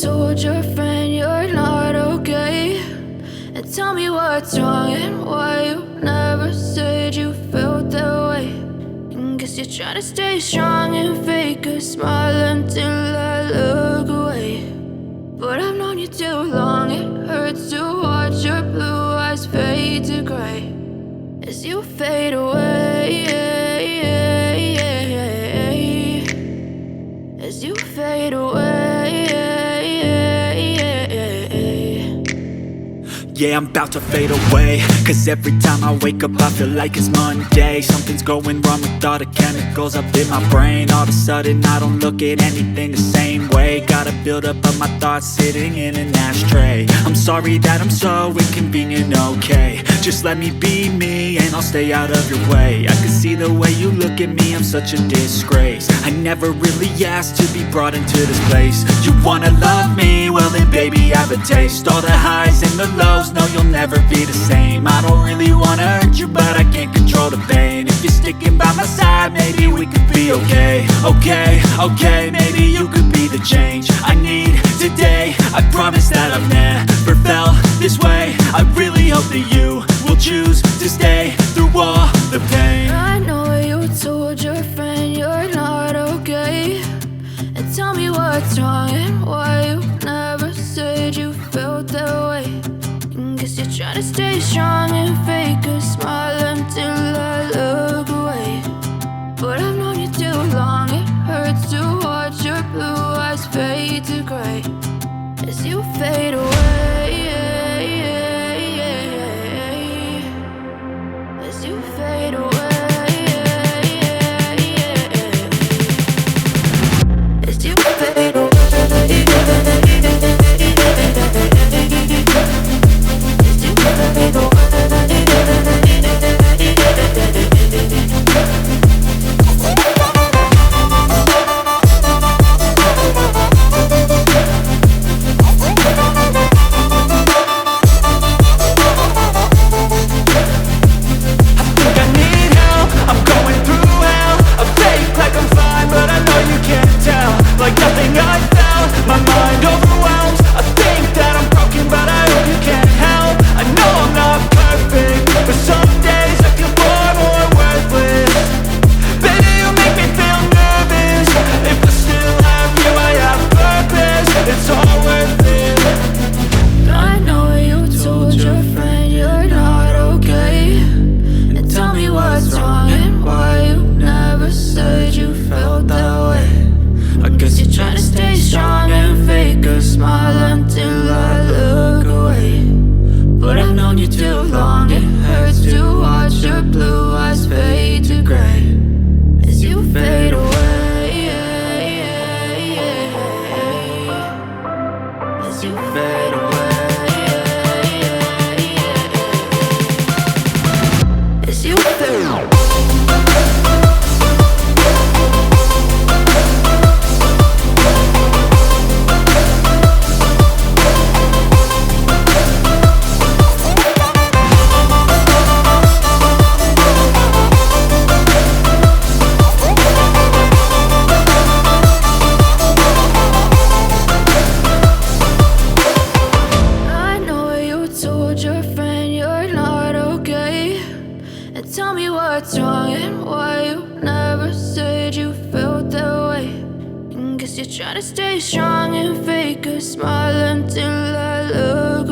told your friend you're not okay, and tell me what's wrong and why you never said you felt that way. And guess you're trying to stay strong and fake a smile until I look away. But I've known you too long, it hurts to watch your blue eyes fade to gray as you fade away, as you fade away. Yeah, I'm about to fade away, cause every time I wake up I feel like it's Monday. Something's going wrong with all the chemicals up in my brain. All of a sudden I don't look at anything the same way. Gotta build up of my thoughts sitting in an ashtray. I'm sorry that I'm so inconvenient, okay. Just let me be me and I'll stay out of your way. I can see the way you look at me, I'm such a disgrace. I never really asked to be brought into this place. You wanna love me? Well then baby I have a taste. All the highs and the lows, no you'll never be the same. I don't really wanna hurt you but I can't control the pain. If you're sticking by my side maybe we could be okay. Okay, maybe you could be the change I need today. I promise that I've never felt this way. I really hope that you will choose to stay through all the pain. I know you told your friend you're not okay, and tell me what's wrong and why you never said you felt that way. And guess you're trying to stay strong and fake a smile until I look away. But I've known you too long, it hurts to watch your blue eyes fade to gray as you fade away, as you fade away, as you fade away. Tell me what's wrong and why you never said you felt that way. And guess you're trying to stay strong and fake a smile until I look